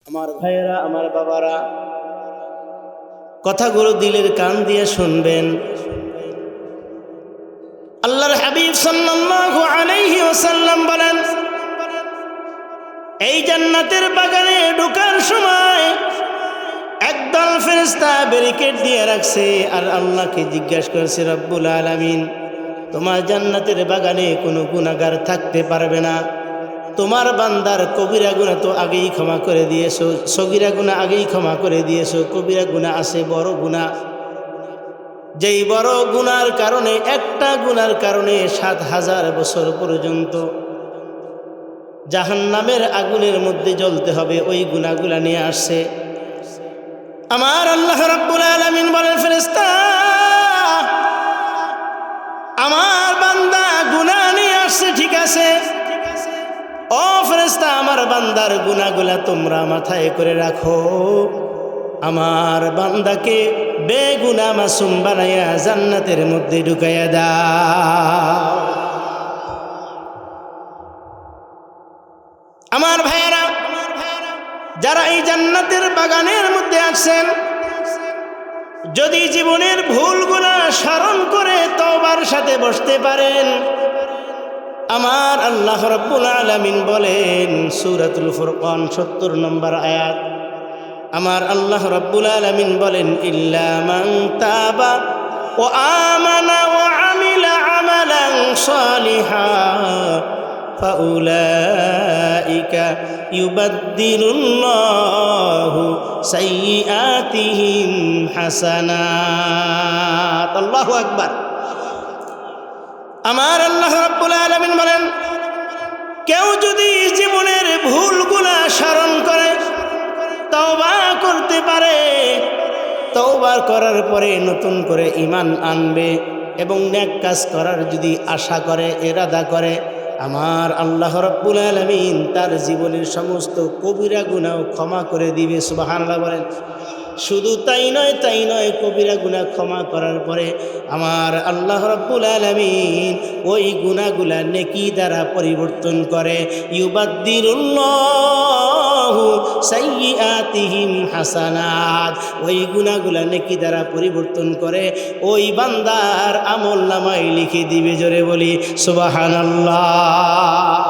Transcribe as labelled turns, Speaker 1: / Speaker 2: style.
Speaker 1: আমার ভাইয়েরা, আমার বাবারা, কথাগুলো দিলের কান দিয়ে শুনবেন। আল্লাহর হাবিব সাল্লাল্লাহু আলাইহি ওয়াসাল্লাম বলেন, এই জান্নাতের বাগানে ঢোকার সময় একদল ফেরেশতা ব্যারিকেড দিয়ে রাখছে, আর আল্লাহকে জিজ্ঞাসা করেছে, রব্বুল আলামিন, তোমার জান্নাতের বাগানে কোনো গুনাহগার থাকতে পারবে না। তোমার বান্দার কবিরা গুনাহ তো আগেই ক্ষমা করে দিয়েছো, সগীরা গুনাহ আগেই ক্ষমা করে দিয়েছো, কবিরা গুনাহ আছে, বড় গুনাহ। যেই বড় গুনার কারণে, একটা গুনার কারণে ৭,০০০ বছর পর্যন্ত জাহান্নামের আগুনের মধ্যে জ্বলতে হবে, ওই গুনাহগুলা নিয়ে আসছে। আমার আল্লাহ রাব্বুল আলামিন বলেন, ফেরেশতা, আমার বান্দা গুনাহ নিয়ে আসছে, ঠিক আছে। ও ফেরেশতা, আমার বান্দার গুনাহগুলা তোমরা মাথায় করে রাখো, আমার বান্দাকে বেগুনাহ মাসুম বানাইয়া জান্নাতের মধ্যে ঢুকাইয়া দাও। আমার ভাইয়েরা, যারা এই জান্নাতের বাগানের মধ্যে আছেন, যদি জীবনের ভুলগুলা স্মরণ করে তওবার সাথে বসতে পারেন, আমার আল্লাহ রাব্বুল আলামিন বলেন, সূরাতুল ফুরকান ৭০ নম্বর আয়াত, আমার আল্লাহ রাব্বুল আলামিন বলেন, ইল্লা মান তাবা ওয়া আমানা ওয়া আমিলা আমালান সালিহান ফাউলাইকা ইউবাদদিলুল্লাহু সাইয়্যাতিহিম হাসানাত। আল্লাহু আকবার। আমার আল্লাহ রাব্বুল আলামিন বলেন, কেউ যদি জীবনের ভুলগুলা স্মরণ করে তওবা করতে পারে, তওবা করার পরে নতুন করে ঈমান আনবে এবং নেক কাজ করার যদি আশা করে, ইরাদা করে, আমার আল্লাহ রাব্বুল আলামিন তার জীবনের সমস্ত কবিরা গুনাহ ক্ষমা করে দিবে। সুবহানাল্লাহ বলেন। শুধু তাই নয়, কবিরা গুনাহ ক্ষমা করার পরে আমার আল্লাহ রাব্বুল আলামিন ওই গুনাহগুলা নেকি দ্বারা পরিবর্তন করে, ইউবাদদিলুল্লাহু সাইয়্যাতিহিম হাসানাত। ওই গুনাহগুলা নেকি দ্বারা পরিবর্তন করে ওই বান্দার আমলনামায় লিখে দিবে। জোরে বলি সুবহানাল্লাহ।